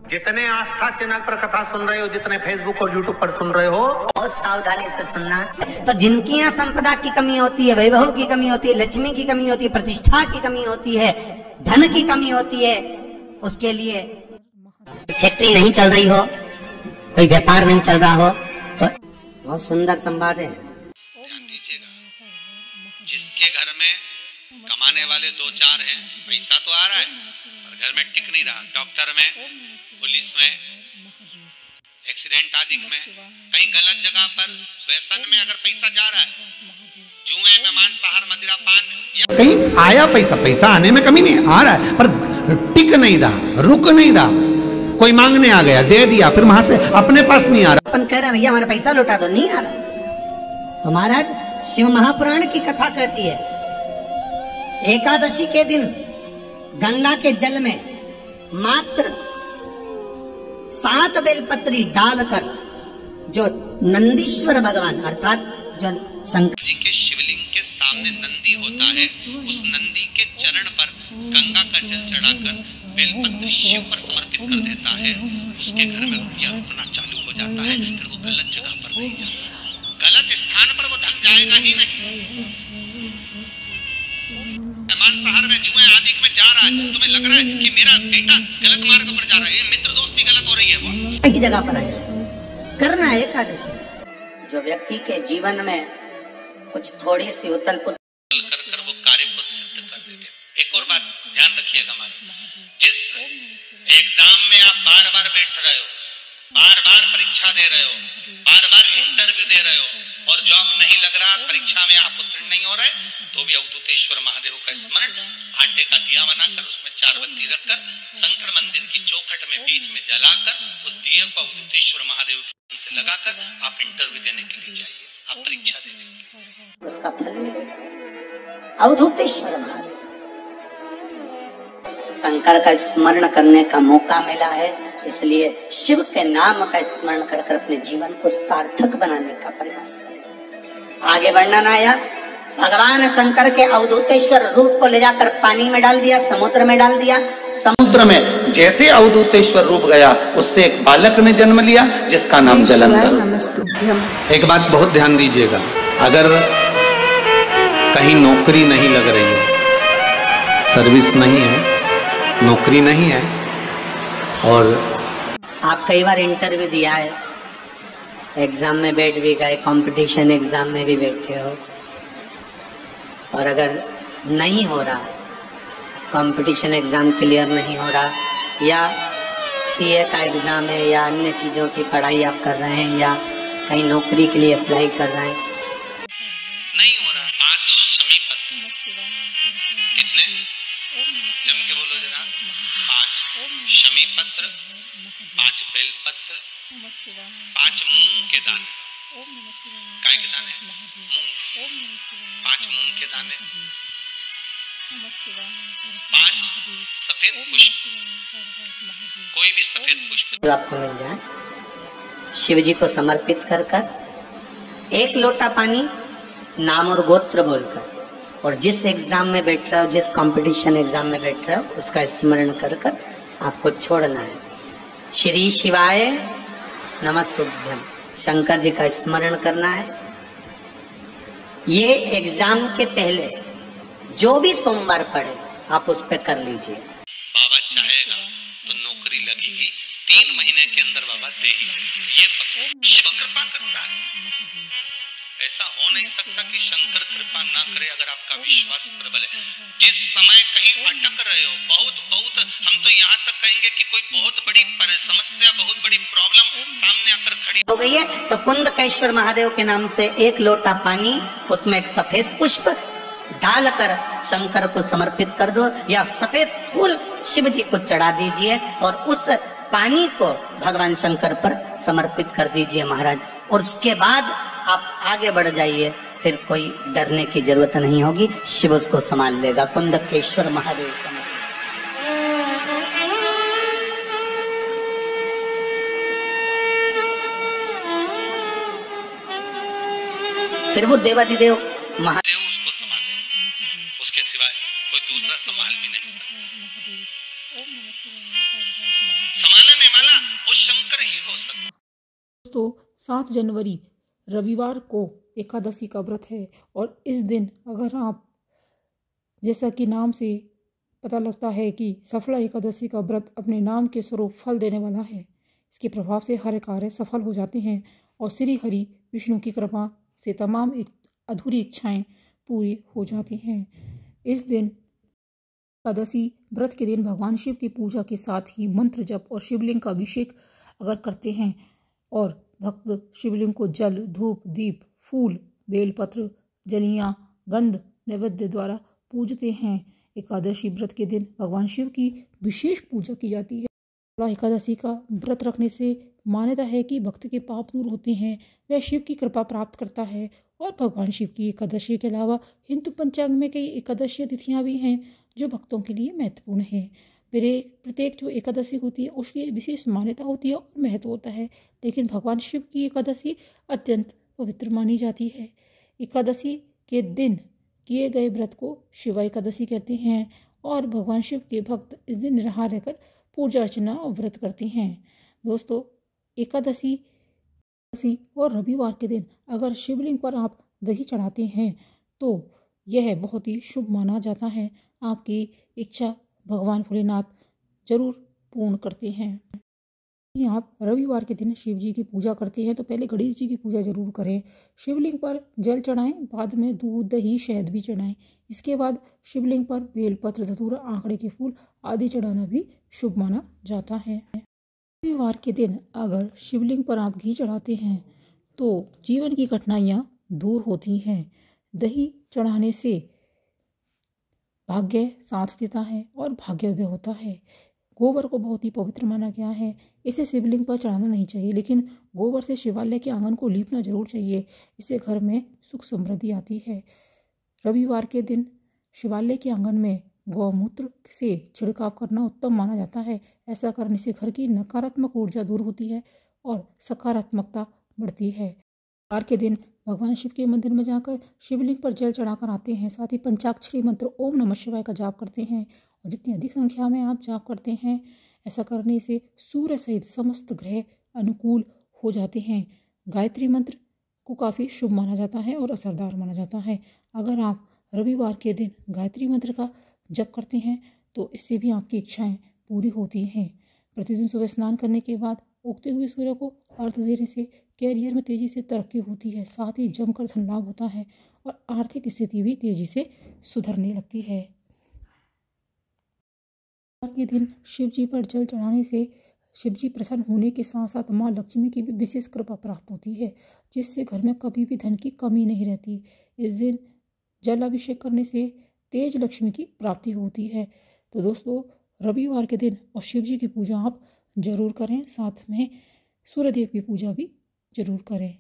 जितने आस्था चैनल पर कथा सुन रहे हो, जितने फेसबुक और यूट्यूब पर सुन रहे हो, बहुत सावधानी से सुनना। तो जिनकी यहाँ संपदा की कमी होती है, वैभव की कमी होती है, लक्ष्मी की कमी होती है, प्रतिष्ठा की कमी होती है, धन की कमी होती है, उसके लिए फैक्ट्री नहीं चल रही हो, कोई व्यापार नहीं चल रहा हो, तो बहुत सुंदर संवाद है। ध्यान दीजिएगा, जिसके घर में कमाने वाले दो चार हैं, पैसा तो आ रहा है पर घर में टिक नहीं रहा, डॉक्टर में, पुलिस में, एक्सीडेंट आदि में, कहीं गलत जगह पर, व्यसन में अगर पैसा जा रहा है, जुए में, मांसाहार, मदिरा पान, कहीं आया पैसा, पैसा आने में कमी नहीं, आ रहा है पर टिक नहीं रहा, रुक नहीं रहा, कोई मांगने आ गया, दे दिया, फिर वहां से अपने पास नहीं आ रहा। अपन कह रहे हैं भैया हमारा पैसा लौटा दो, नहीं आ रहा। तो महाराज शिव महापुराण की कथा कहती है, एकादशी के दिन गंगा के जल में मात्र 7 बेलपत्री डालकर जो नंदीश्वर भगवान अर्थात जो शंकर जी के शिवलिंग के सामने नंदी होता है, उस नंदी के चरण पर गंगा का जल चढ़ाकर बेलपत्री शिव पर समर्पित कर देता है, उसके घर में रुपया रुकना चालू हो जाता है, फिर वो गलत जगह पर नहीं जाता, गलत स्थान पर वो धन जाएगा ही नहीं। मांसाहार में, जुए आदि में जा रहा है, तुम्हें लग रहा है कि मेरा बेटा गलत मार्ग पर जा रहा है, ये मित्र दोस्ती गलत हो रही है, वो सही जगह पर आए करना है एकादशी। जो व्यक्ति के जीवन में कुछ थोड़ी सी उथल पुथल कर वो कार्य को सिद्ध कर देते। एक और बात ध्यान रखिएगा हमारे, जिस एग्जाम में आप बार बार बैठ रहे हो, बार बार परीक्षा दे रहे हो, बार बार इंटरव्यू दे रहे हो और जॉब नहीं लग रहा, परीक्षा में आप उत्तीर्ण नहीं हो रहे, तो भी अवधूतेश्वर महादेव का स्मरण आटे का दिया बनाकर उसमें 4 बत्ती रखकर शंकर मंदिर की चौखट में बीच में जलाकर उस दिए को अवधूतेश्वर महादेव से लगाकर आप इंटरव्यू देने के लिए जाइए, आप परीक्षा देने के लिए, उसका फल मिलेगा। अवधूतेश्वर महादेव शंकर का स्मरण करने का मौका मिला है, इसलिए शिव के नाम का स्मरण कर अपने जीवन को सार्थक बनाने का प्रयास करें। आगे वर्णन आया, भगवान शंकर के अवधूतेश्वर रूप को ले जाकर पानी में डाल दिया, समुद्र में डाल दिया। समुद्र में जैसे अवधूतेश्वर रूप गया, उससे एक बालक ने जन्म लिया जिसका नाम जलंधर। एक बात बहुत ध्यान दीजिएगा, अगर कहीं नौकरी नहीं लग रही है, सर्विस नहीं है, नौकरी नहीं है, और आप कई बार इंटरव्यू दिया है, एग्जाम में बैठ भी गए, कंपटीशन एग्जाम में भी बैठे हो, और अगर नहीं हो रहा, कंपटीशन एग्जाम क्लियर नहीं हो रहा, या सीए का एग्जाम है या अन्य चीज़ों की पढ़ाई आप कर रहे हैं या कहीं नौकरी के लिए अप्लाई कर रहे हैं, नहीं हो रहा, 5 शमी पत्र कितने, जम के बोलो जरा, 5 शमी पत्र, 5 बेल पत्र, 5 मूंग के दाने, काय के दाने, मूंग, 5 मूंग के दाने, 5 सफेद पुष्प, कोई भी सफेद पुष्प जो आपको मिल जाए, शिव जी को समर्पित कर कर 1 लोटा पानी नाम और गोत्र बोलकर, और जिस एग्जाम में बैठ रहे हो, जिस कंपटीशन एग्जाम में बैठ रहे हो, उसका स्मरण कर कर आपको छोड़ना है। श्री शिवाय नमस्तुभ्यम, शंकर जी का स्मरण करना है। ये एग्जाम के पहले जो भी सोमवार पड़े आप उस पे कर लीजिए। बाबा चाहेगा तो नौकरी लगेगी, 3 महीने के अंदर बाबा दे ही देंगे, ये शिव कृपा करता है। ऐसा हो नहीं सकता कि शंकर कृपा ना करे अगर आपका विश्वास प्रबल है। जिस समय कहीं अटक रहे हो, बहुत हम तो यहाँ तक कहेंगे कि कोई बहुत बड़ी समस्या, बहुत बड़ी प्रॉब्लम सामने आकर खड़ी हो गई है, तो कुंदकेश्वर महादेव के नाम से 1 लोटा पानी, उसमें एक सफेद पुष्प डालकर शंकर को समर्पित कर दो, या सफेद फूल शिव जी को चढ़ा दीजिए और उस पानी को भगवान शंकर पर समर्पित कर दीजिए महाराज। और उसके बाद आप आगे बढ़ जाइए, फिर कोई डरने की जरूरत नहीं होगी, शिव उसको संभाल लेगा। कुंदकेश्वर महादेव फिर वो देवाधिदेव महादेव उसको संभाले, उसके सिवाय कोई दूसरा संभाल भी नहीं सकता। संभालने वाला शंकर ही हो सकता। दोस्तों 7 जनवरी रविवार को एकादशी का व्रत है और इस दिन अगर आप, जैसा कि नाम से पता लगता है कि सफला एकादशी का व्रत अपने नाम के स्वरूप फल देने वाला है, इसके प्रभाव से हर कार्य सफल हो जाते हैं और श्री हरि विष्णु की कृपा से तमाम अधूरी इच्छाएं पूरी हो जाती हैं। इस दिन एकादशी व्रत के दिन भगवान शिव की पूजा के साथ ही मंत्र जप और शिवलिंग का अभिषेक अगर करते हैं और भक्त शिवलिंग को जल, धूप, दीप, फूल, बेलपत्र, जलियां, गंध नैवेद्य द्वारा पूजते हैं। एकादशी व्रत के दिन भगवान शिव की विशेष पूजा की जाती है। एकादशी का व्रत रखने से मान्यता है कि भक्त के पाप दूर होते हैं, वह शिव की कृपा प्राप्त करता है और भगवान शिव की एकादशी के अलावा हिंदू पंचांग में कई एकादशी तिथियां भी हैं जो भक्तों के लिए महत्वपूर्ण है। प्रत्येक जो एकादशी होती है उसकी विशेष मान्यता होती है और महत्व होता है, लेकिन भगवान शिव की एकादशी अत्यंत पवित्र मानी जाती है। एकादशी के दिन किए गए व्रत को शिवा एकादशी कहते हैं और भगवान शिव के भक्त इस दिन निराहार रहकर पूजा अर्चना और व्रत करते हैं। दोस्तों एकादशी और रविवार के दिन अगर शिवलिंग पर आप दही चढ़ाते हैं तो यह बहुत ही शुभ माना जाता है। आपकी इच्छा भगवान भोलेनाथ जरूर पूर्ण करते हैं। यदि आप रविवार के दिन शिव जी की पूजा करते हैं तो पहले गणेश जी की पूजा जरूर करें। शिवलिंग पर जल चढ़ाएं, बाद में दूध, दही, शहद भी चढ़ाएं। इसके बाद शिवलिंग पर बेलपत्र, धतूरा, आंकड़े के फूल आदि चढ़ाना भी शुभ माना जाता है। रविवार के दिन अगर शिवलिंग पर आप घी चढ़ाते हैं तो जीवन की कठिनाइयाँ दूर होती हैं। दही चढ़ाने से भाग्य साथ देता है और भाग्योदय होता है। गोबर को बहुत ही पवित्र माना गया है, इसे शिवलिंग पर चढ़ाना नहीं चाहिए, लेकिन गोबर से शिवालय के आंगन को लीपना जरूर चाहिए। इससे घर में सुख समृद्धि आती है। रविवार के दिन शिवालय के आंगन में गौमूत्र से छिड़काव करना उत्तम माना जाता है। ऐसा करने से घर की नकारात्मक ऊर्जा दूर होती है और सकारात्मकता बढ़ती है। रविवार के दिन भगवान शिव के मंदिर में जाकर शिवलिंग पर जल चढ़ाकर आते हैं, साथ ही पंचाक्षरी मंत्र ओम नमः शिवाय का जाप करते हैं और जितनी अधिक संख्या में आप जाप करते हैं, ऐसा करने से सूर्य सहित समस्त ग्रह अनुकूल हो जाते हैं। गायत्री मंत्र को काफ़ी शुभ माना जाता है और असरदार माना जाता है। अगर आप रविवार के दिन गायत्री मंत्र का जप करते हैं तो इससे भी आपकी इच्छाएं पूरी होती हैं। प्रतिदिन सुबह स्नान करने के बाद उगते हुए सूर्य को अर्घ्य देने से कैरियर में तेजी से तरक्की होती है, साथ ही जमकर धन लाभ होता है और आर्थिक स्थिति भी तेजी से सुधरने लगती है। के दिन शिव जी पर जल चढ़ाने से शिव जी प्रसन्न होने के साथ साथ माँ लक्ष्मी की भी विशेष कृपा प्राप्त होती है, जिससे घर में कभी भी धन की कमी नहीं रहती। इस दिन जल अभिषेक करने से तेज लक्ष्मी की प्राप्ति होती है। तो दोस्तों रविवार के दिन और शिव जी की पूजा आप जरूर करें, साथ में सूर्यदेव की पूजा भी जरूर करें।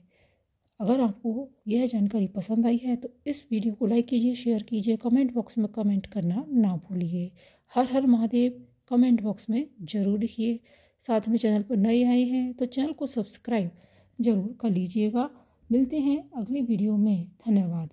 अगर आपको यह जानकारी पसंद आई है तो इस वीडियो को लाइक कीजिए, शेयर कीजिए, कमेंट बॉक्स में कमेंट करना ना भूलिए। हर हर महादेव कमेंट बॉक्स में ज़रूर लिखिए। साथ में चैनल पर नए आए हैं तो चैनल को सब्सक्राइब जरूर कर लीजिएगा। मिलते हैं अगली वीडियो में। धन्यवाद।